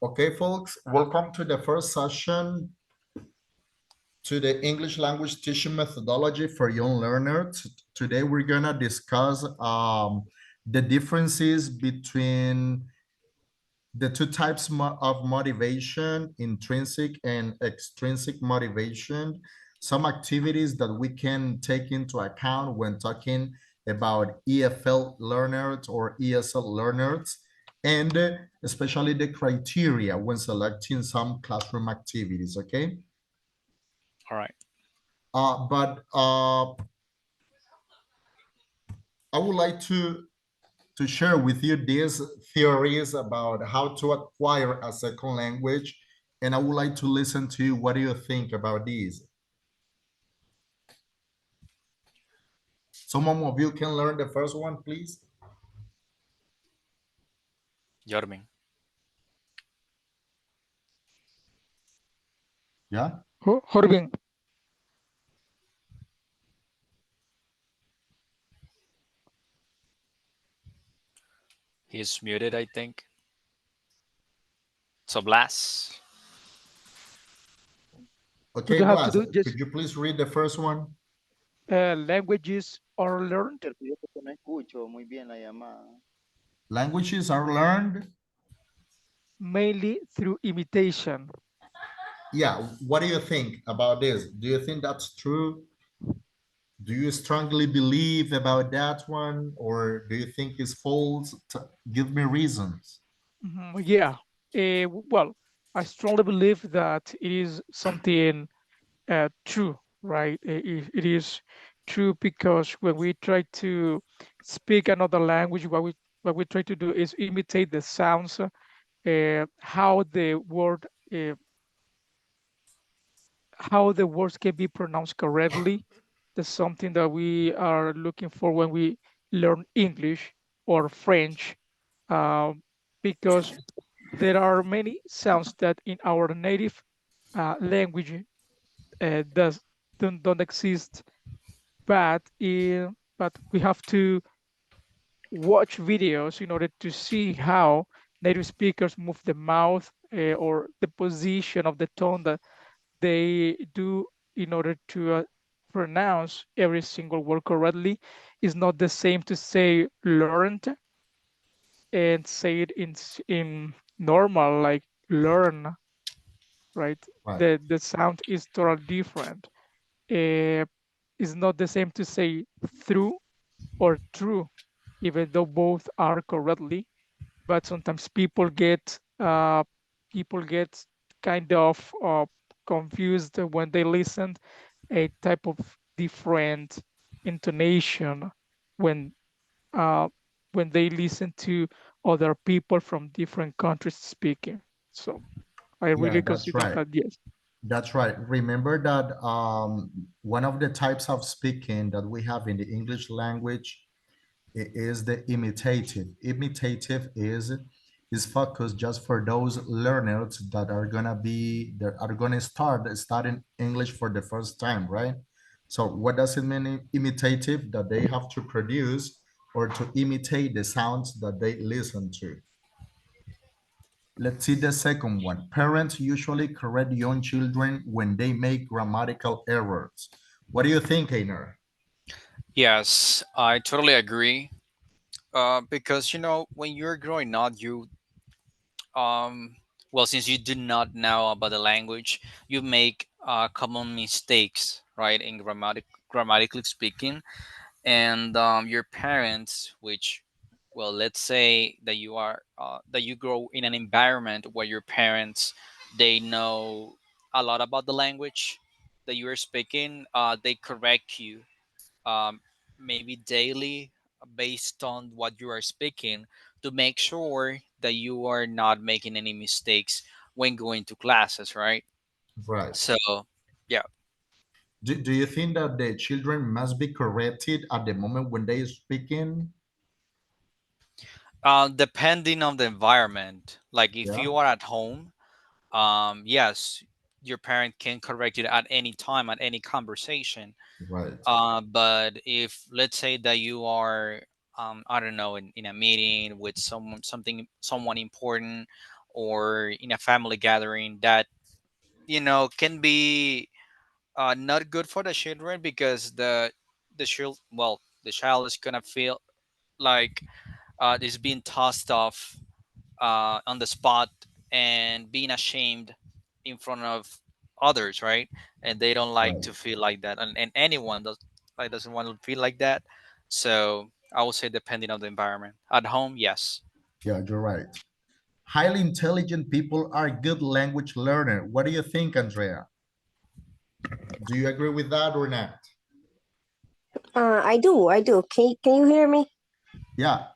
Okay, folks, welcome to the first session to the English language teaching methodology for young learners. Today, we're gonna discuss the differences between the two types of motivation, intrinsic and extrinsic motivation, some activities that we can take into account when talking about EFL learners or ESL learners, and especially the criteria when selecting some classroom activities, okay? All right. But I would like to share with you these theories about how to acquire a second language. And I would like to listen to you. What do you think about these? Someone of you can learn the first one, please. Jormin. Yeah. Jorgen, He's muted, I think. So Blas. do Okay, you have to Blas, do just could you please read the first one? languages are learned Yo porque no escucho muy bien la llamada. Languages are learned. mainly through imitation? Yeah. What do you think about this? Do you think that's true? Do you strongly believe about that one, or do you think it's false? Give me reasons. Yeah. Well, I strongly believe that it is something true, right? It is true because when we try to speak another language, what we try to do is imitate the sounds, how the word uh, how the words can be pronounced correctly. That's something that we are looking for when we learn English or French, uh, because there are many sounds that in our native language does don't exist, but we have to watch videos in order to see how native speakers move the mouth or the position of the tone that they do in order to pronounce every single word correctly. Is not the same to say learned and say it in normal like learn, right? Right. The sound is totally different. Uh, it's not the same to say through or true, even though both are correctly. But sometimes people get kind of confused when they listen a type of different intonation when uh, when they listen to other people from different countries speaking. So I Yeah, really that's consider right. that yes. That's right. Remember that one of the types of speaking that we have in the English language is the imitative. Imitative is focused just for those learners that are gonna start studying English for the first time, right? So what does it mean imitative? That they have to produce or to imitate the sounds that they listen to. Let's see the second one. Parents usually correct young children when they make grammatical errors. What do you think, Einer? Yes, I totally agree. Because when you're growing up, you well, since you do not know about the language, you make common mistakes, right? In grammatically speaking, and your parents, which, well, let's say that you grow in an environment where your parents, they know a lot about the language that you are speaking. They correct you, um, maybe daily, based on what you are speaking, to make sure that you are not making any mistakes when going to classes, right? Right. So yeah. Do you think that the children must be corrected at the moment when they speaking? Depending on the environment, like if Yeah, you are at home, yes, your parent can correct you at any time, at any conversation. right. But if, let's say that you are, I don't know, in a meeting with someone important, or in a family gathering that can be not good for the children, because the child is gonna feel like is being tossed off on the spot and being ashamed in front of others, right? And they don't like Right. to feel like that, and anyone doesn't want to feel like that. So I would say, depending on the environment. At home, yes. Yeah, you're right. Highly intelligent people are good language learner. What do you think, Andrea? Do you agree with that or not? I do. I do. Can you hear me? Yeah.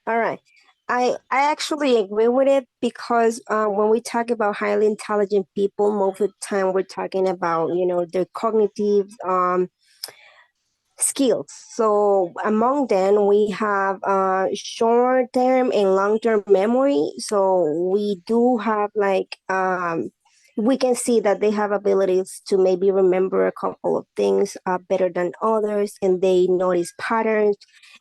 All right. I actually agree with it because when we talk about highly intelligent people, most of the time we're talking about their cognitive skills. So among them, we have short term and long term memory. So we do have we can see that they have abilities to maybe remember a couple of things better than others, and they notice patterns.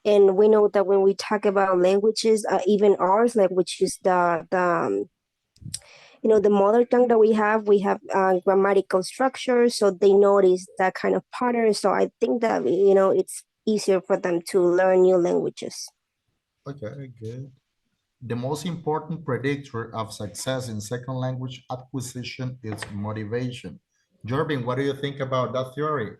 And we know that when we talk about languages, even ours, like which is the mother tongue that we have grammatical structure, so they notice that kind of pattern. So I think that it's easier for them to learn new languages. Okay, good. The most important predictor of success in second language acquisition is motivation. Jorvin, what do you think about that theory?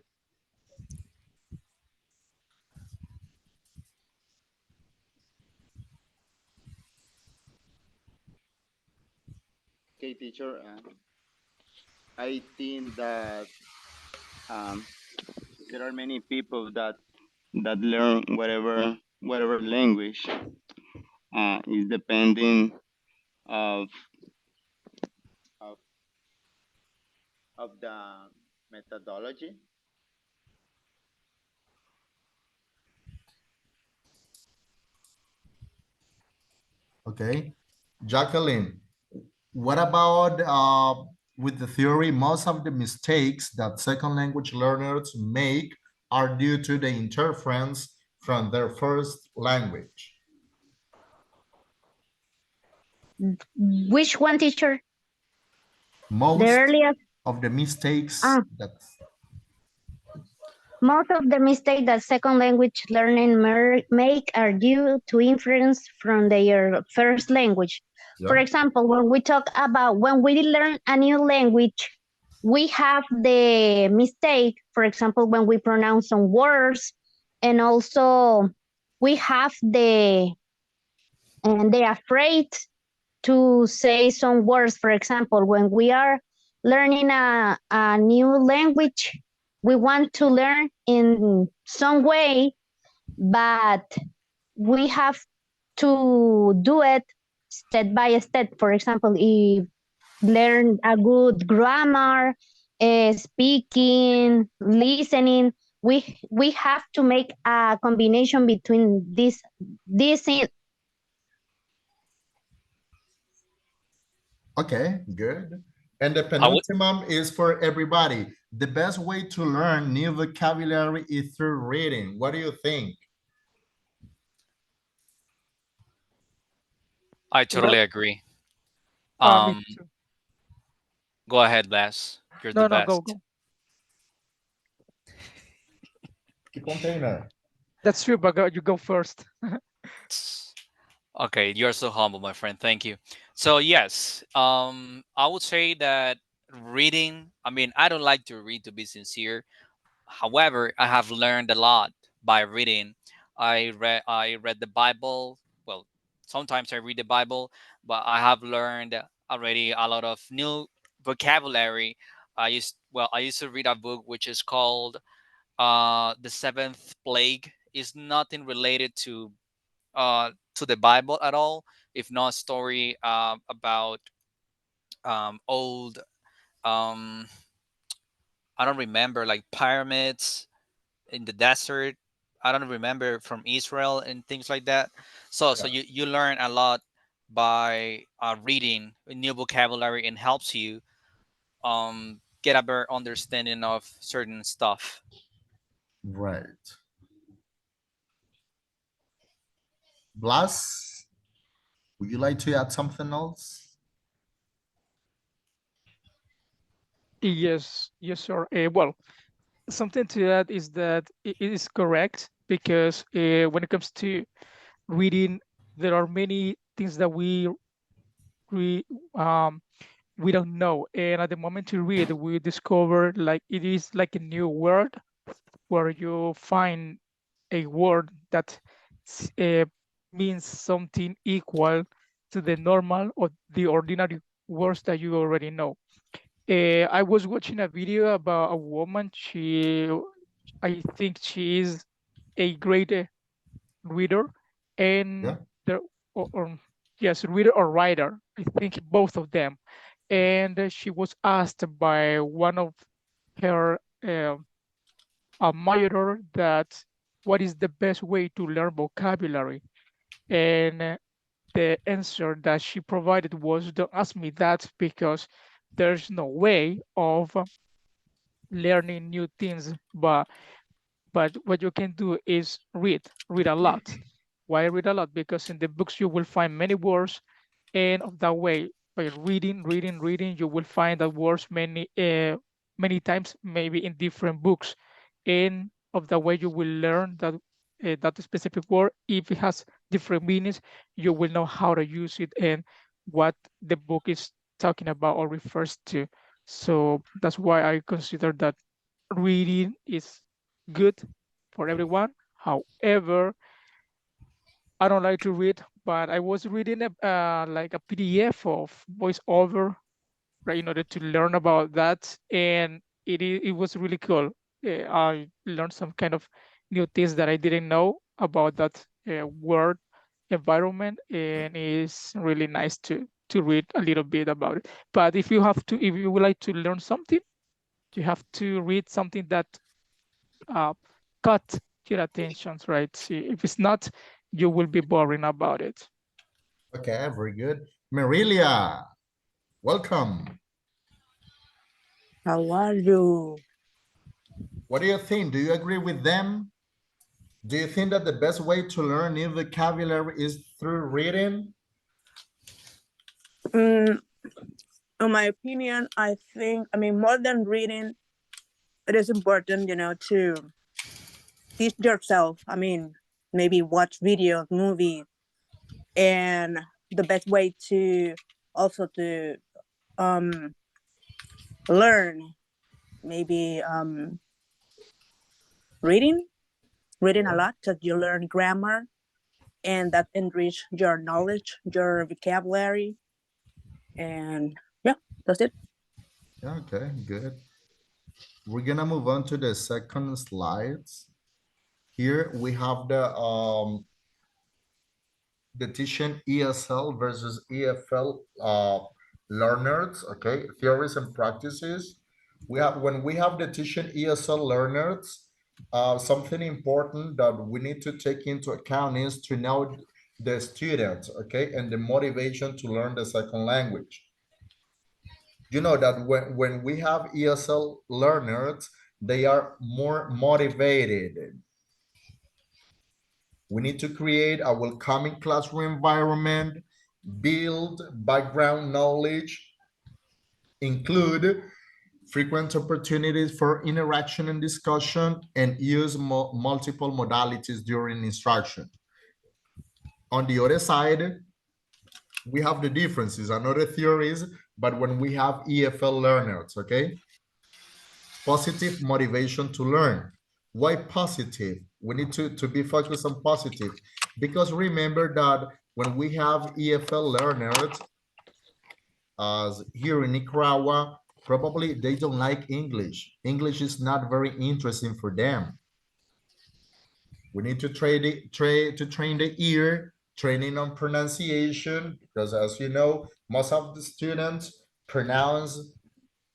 Okay, teacher. I think that um, there are many people that learn whatever language is depending of of of the methodology. Okay. Jacqueline, what about with the theory? Most of the mistakes that second language learners make are due to the interference from their first language. Which one, teacher? The Most earliest. of the mistakes Ah, that, most of the mistakes that second language learning make are due to influence from their first language. For yeah, example, when we talk about when we learn a new language, we have the mistake, for example, when we pronounce some words, and also we have the afraid to say some words. For example, when we are learning a new language, we want to learn in some way, but we have to do it step by step. For example, if learn a good grammar, speaking, listening, we have to make a combination between this okay, good. And the I would penultimate is for everybody. The best way to learn new vocabulary is through reading. What do you think? I Well, totally agree. me um too. Go ahead, Les. You're the No, no, go, best. go. Keep container. That's true, but you go first. Okay, you're so humble, my friend. Thank you. So yes, I would say that reading. I mean, I don't like to read, to be sincere. However, I have learned a lot by reading. I read the Bible. Well, sometimes I read the Bible, but I have learned already a lot of new vocabulary. I used to read a book which is called The Seventh Plague. Is nothing related to the Bible at all, if not story about old. Um, I don't remember, like pyramids in the desert. I don't remember, from Israel and things like that. So Yeah, you learn a lot by reading new vocabulary, and helps you get a better understanding of certain stuff. right. Blas, would you like to add something else? Yes, yes, sir. Well, something to that is that it is correct because when it comes to reading, there are many things that we um we don't know, and at the moment to read, we discover like it is like a new word where you find a word that uh, means something equal to the normal or the ordinary words that you already know. I was watching a video about a woman. I think she is a great reader, and Yeah. there, or yes, reader or writer. I think both of them. And she was asked by one of her admirer that what is the best way to learn vocabulary, and the answer that she provided was, "Don't ask me that because there's no way of learning new things, but what you can do is read a lot. Why read a lot? Because in the books you will find many words, and of that way, by reading, you will find that words many times, maybe in different books, and of that way you will learn that specific word. If it has different meanings, you will know how to use it and what the book is talking about or refers to. So that's why I consider that reading is good for everyone. However, I don't like to read, but I was reading like a PDF of voiceover, right, in order to learn about that, and it was really cool. I learned some kind of new things that I didn't know about that word environment, and it's really nice to read a little bit about it. But if you would like to learn something, you have to read something that uh, cut your attentions, right? See, if it's not, you will be boring about it. Okay, very good. Marilia, welcome. How are you? What do you think? Do you agree with them? Do you think that the best way to learn new vocabulary is through reading? Mm, in my opinion, I mean, more than reading, it is important, to teach yourself. I mean, maybe watch videos, movies, and the best way to also to um learn, maybe reading, reading a Yeah. lot, because you learn grammar, and that enrich your knowledge, your vocabulary, and yeah, that's it. Yeah, okay, good. We're gonna move on to the second slides. Here we have the teaching ESL versus EFL learners, okay, theories and practices. We have when we have the teaching ESL learners, something important that we need to take into account is to know the students, okay, and the motivation to learn the second language. You know that when we have ESL learners, they are more motivated. We need to create a welcoming classroom environment, build background knowledge, include frequent opportunities for interaction and discussion, and use multiple modalities during instruction. On the other side, we have the differences and other theories, but when we have EFL learners, okay? Positive motivation to learn. Why positive? We need to be focused on positive because remember that when we have EFL learners, as here in Nicaragua, probably they don't like English. English is not very interesting for them. We need to train the ear, training on pronunciation, because as you know, most of the students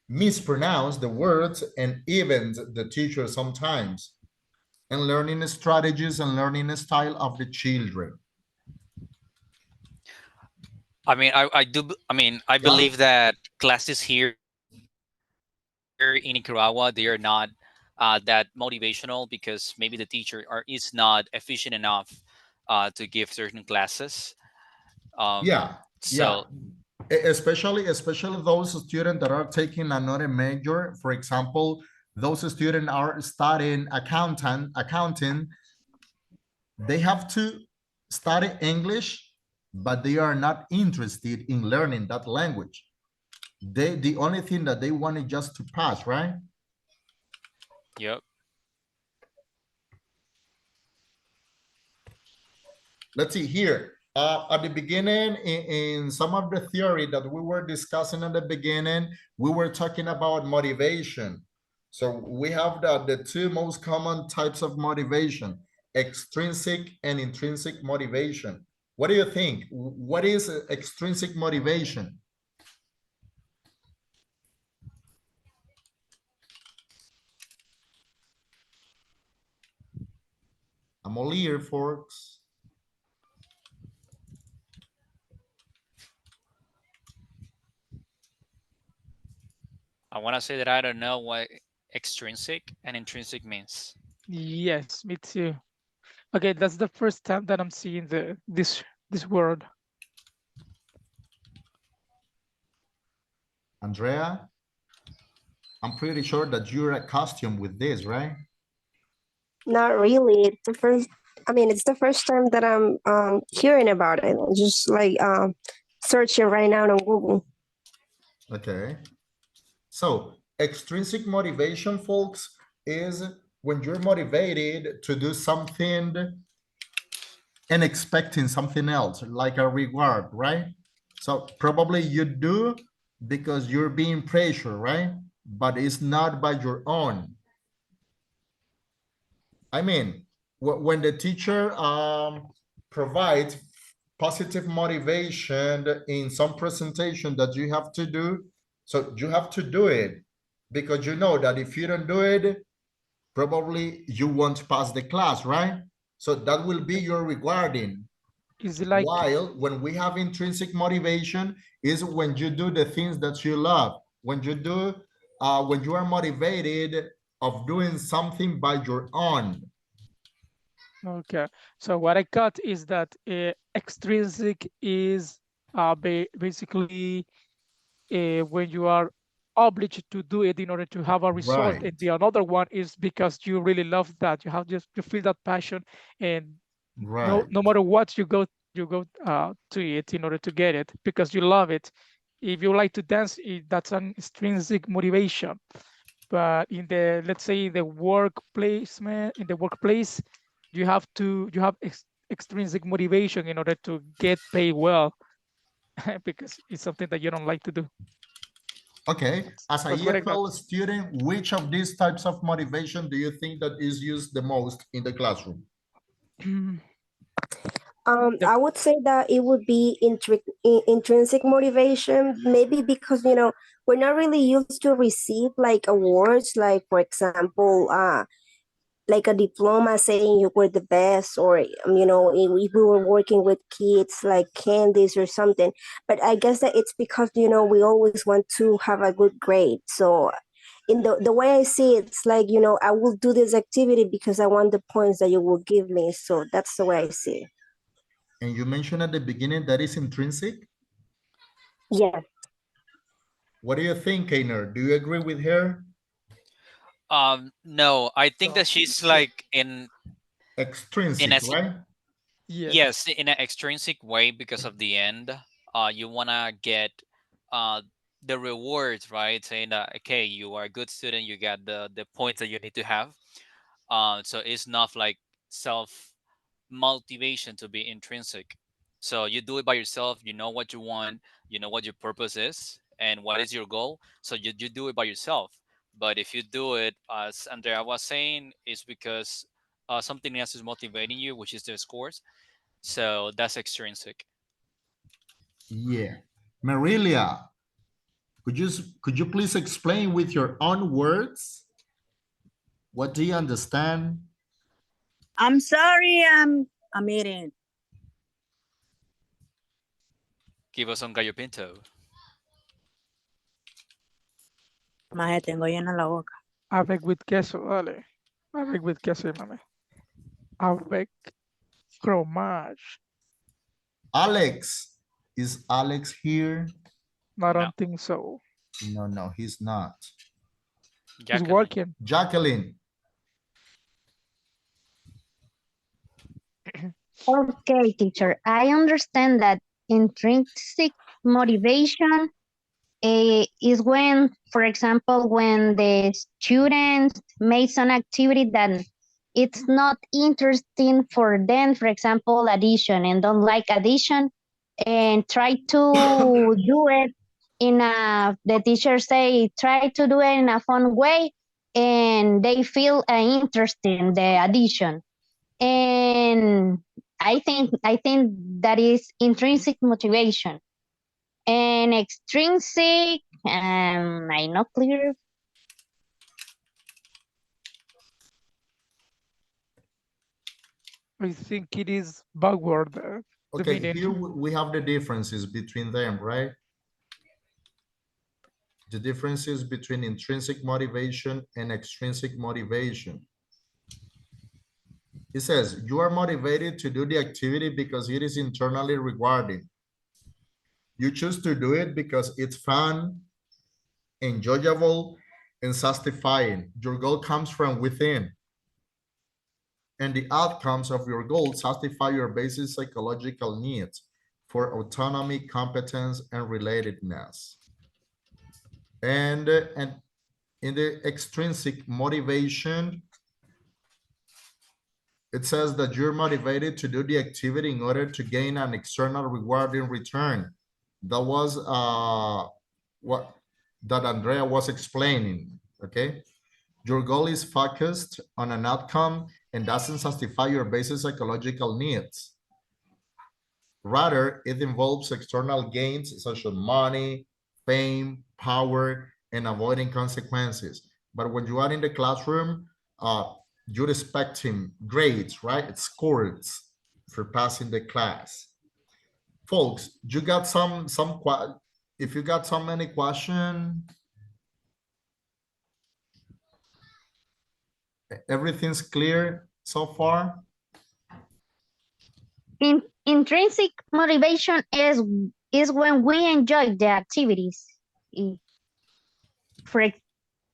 mispronounce the words, and even the teacher sometimes, and learning strategies and learning style of the children. I Yeah, believe that classes here in Nicaragua, they are not that motivational because maybe the teacher is not efficient enough to give certain classes. yeah, So yeah. Especially those students that are taking another major. For example, those students are studying accounting. They have to study English, but they are not interested in learning that language. The only thing that they want is just to pass, right? Yep. Let's see here. At the beginning, in some of the theory that we were discussing at the beginning, we were talking about motivation. So we have the two most common types of motivation, extrinsic and intrinsic motivation. What do you think? What is extrinsic motivation? I'm all ear, folks. I want to say that I don't know what extrinsic and intrinsic means. Yes, me too. Okay, that's the first time that I'm seeing this word. Andrea, I'm pretty sure that you're accustomed with this, right? Not really. It's the first. I mean, it's the first time that I'm hearing about it. I'm just like searching right now on Google. Okay. So extrinsic motivation, folks, is when you're motivated to do something and expecting something else, like a reward, right? So probably you do because you're being pressured, right? But it's not by your own. I mean, when the teacher provides positive motivation in some presentation that you have to do, so you have to do it because you know that if you don't do it, probably you won't pass the class, right? So that will be your rewarding. Is it like While when we have intrinsic motivation is when you do the things that you love, when you are motivated of doing something by your own. okay? So what I got is that extrinsic is basically when you are obliged to do it in order to have a result, Right, and the another one is because you really love that. You have just you feel that passion, and right. no matter what you go to it in order to get it because you love it. If you like to dance, that's an intrinsic motivation. But in the, let's say, in the workplace, in the workplace, you have extrinsic motivation in order to get paid well because it's something that you don't like to do. Okay, as a That's what I got. EFL student, which of these types of motivation do you think that is used the most in the classroom? The I would say that it would be intrinsic motivation, maybe because we're not really used to receive like awards, like for example, like a diploma saying you were the best, or if we were working with kids like candies or something. But I guess that it's because we always want to have a good grade. So in the way I see it, it's like I will do this activity because I want the points that you will give me. So that's the way I see it. And you mentioned at the beginning that is intrinsic. Yeah. What do you think, Kainer? Do you agree with her? No, I think that she's like in a Extrinsic, right? yes. yes, in an extrinsic way because of the end. You wanna get uh the rewards, right? Saying that okay, you are a good student, you got the points that you need to have. So it's not like self motivation to be intrinsic. So you do it by yourself, you know what you want, you know what your purpose is, and what is your goal. So you do it by yourself. But if you do it, as Andrea was saying, it's because something else is motivating you, which is the scores. So that's extrinsic. Yeah. Marilia, could you please explain with your own words? What do you understand? I'm sorry, I'm eating. Give us some gallo pinto. Maje, tengo llena la boca. Avec with queso, dale. Avec with queso, mami. Avec fromage. Alex, is Alex here? I No. don't think so. No, he's not. He's Jacqueline. working. Jacqueline. Okay, teacher. I understand that intrinsic motivation is when, for example, when the students make some activity that it's not interesting for them, for example, addition, and don't like addition, and try to do it in a, the teacher say, try to do it in a fun way, and they feel interest in the addition. And I think that is intrinsic motivation. And extrinsic, I'm not clear. I think it is backward, the Okay, meaning. here we have the differences between them, right? The differences between intrinsic motivation and extrinsic motivation. It says, you are motivated to do the activity because it is internally rewarding. You choose to do it because it's fun, enjoyable, and satisfying. Your goal comes from within. And the outcomes of your goals satisfy your basic psychological needs for autonomy, competence, and relatedness. And in the extrinsic motivation, it says that you're motivated to do the activity in order to gain an external reward in return. That was what that Andrea was explaining, okay? Your goal is focused on an outcome and doesn't satisfy your basic psychological needs. Rather, it involves external gains such as money, fame, power, and avoiding consequences. But when you are in the classroom, you're expecting grades, right? It's scores for passing the class. Folks, you got if you got so many questions, everything's clear so far? Intrinsic motivation is when we enjoy the activities. Eh, For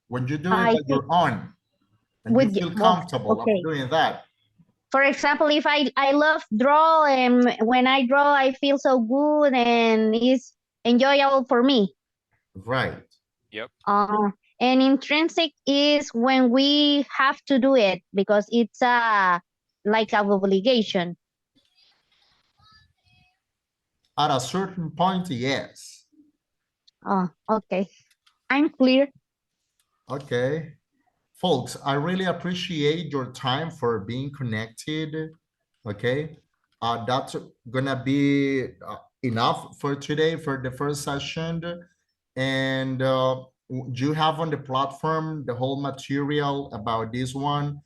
When you do it I on think your own and you with feel well, comfortable of okay. doing that. For example, if I love draw, and when I draw, I feel so good and it's enjoyable for me. Right. Yep. And intrinsic is when we have to do it because it's a like an obligation. At a certain point, yes. Oh, okay. I'm clear. Okay. Folks, I really appreciate your time for being connected. Okay. That's gonna be enough for today for the first session. And you have on the platform the whole material about this one.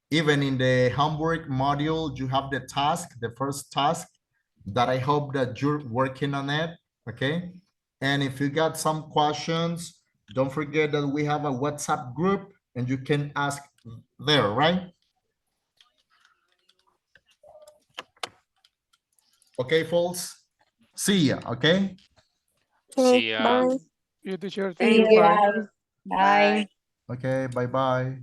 Even in the homework module, you have the task, the first task that I hope that you're working on it. Okay. And if you got some questions, don't forget that we have a WhatsApp group and you can ask there, right? Okay, folks. See ya, okay? Okay, See ya. bye. You teacher, thank See you. you Bye. guys. Bye. Bye. Okay, bye-bye.